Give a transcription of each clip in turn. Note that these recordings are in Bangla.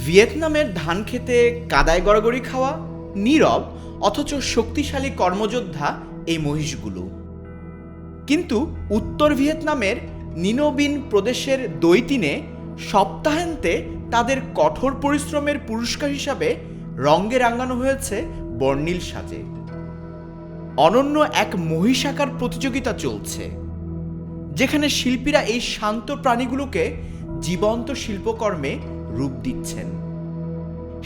ভিয়েতনামের ধান খেতে কাদায় গড়াগড়ি খাওয়া নীরব অথচ শক্তিশালী কর্মযোদ্ধা এই মহিষগুলো। কিন্তু উত্তর ভিয়েতনামের নিনোবিন প্রদেশের দৈতিনে সপ্তাহান্তে তাদের কঠোর পরিশ্রমের পুরস্কার হিসাবে রঙে রাঙানো হয়েছে বর্ণিল সাজে। অনন্য এক মহিষাকার প্রতিযোগিতা চলছে, যেখানে শিল্পীরা এই শান্ত প্রাণীগুলোকে জীবন্ত শিল্পকর্মে রূপ দিচ্ছেন।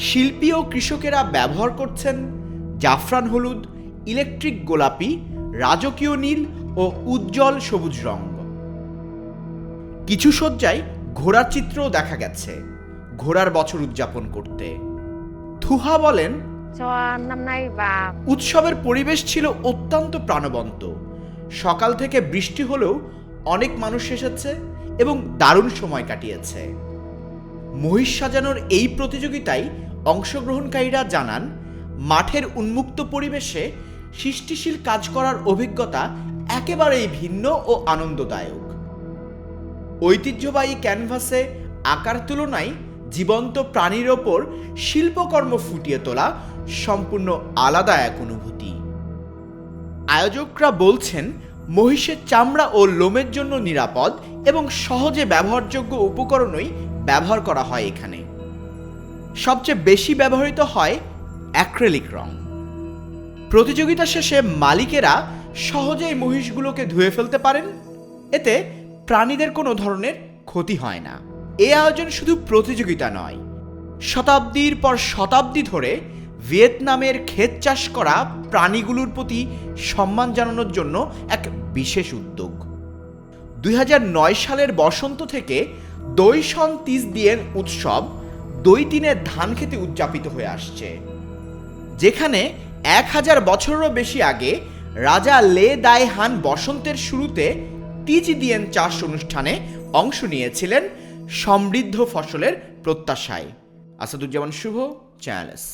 শিল্পী ও কৃষকেরা ব্যবহার করছেন জাফরান হলুদ, ইলেকট্রিক গোলাপি, রাজকীয় নীল ও উজ্জ্বল সবুজ রঙ। কিছু সজ্জায় ঘোড়ার চিত্রও দেখা গেছে ঘোড়ার বছর উদযাপন করতে। থুহা বলেন, উৎসবের পরিবেশ ছিল অত্যন্ত প্রাণবন্ত। সকাল থেকে বৃষ্টি হলেও অনেক মানুষ এসেছে এবং দারুণ সময় কাটিয়েছে। মহিষ সাজানোর এই প্রতিযোগিতায় অংশগ্রহণকারীরা জানান, মাঠের উন্মুক্ত পরিবেশে সৃষ্টিশীল কাজ করার অভিজ্ঞতা একেবারেই ভিন্ন ও আনন্দদায়ক। ঐতিহ্যবাহী ক্যানভাসে আকার তুলনায় জীবন্ত প্রাণীর ওপর শিল্পকর্ম ফুটিয়ে তোলা সম্পূর্ণ আলাদা এক অনুভূতি। আয়োজকরা বলছেন, মহিষের চামড়া ও লোমের জন্য নিরাপদ এবং সহজে ব্যবহারযোগ্য উপকরণই ব্যবহার করা হয় এখানে। সবচেয়ে বেশি ব্যবহৃত হয় অ্যাক্রিলিক রং। প্রতিযোগিতা শেষে মালিকেরা সহজেই মহিষগুলোকে ধুয়ে ফেলতে পারেন, এতে প্রাণীদের কোনো ধরনের ক্ষতি হয় না। এই আয়োজন শুধু প্রতিযোগিতা নয়, শতাব্দীর পর শতাব্দী ধরে ভিয়েতনামের ক্ষেত চাষ করা প্রাণীগুলোর প্রতি সম্মান জানানোর জন্য এক বিশেষ উদ্যোগ। 2009 সালের বসন্ত থেকে দই সন তিস দিয়েন উৎসব দৈতিনের ধান খেতে উদযাপিত হয়ে আসছে, যেখানে 1000 বছরেরও বেশি আগে রাজা লে দাই হান বসন্তের শুরুতে তিজ দিয়েন চাষ অনুষ্ঠানে অংশ নিয়েছিলেন সমৃদ্ধ ফসলের প্রত্যাশায়। আসাদুজ্জামান শুভ, চ্যানেলস।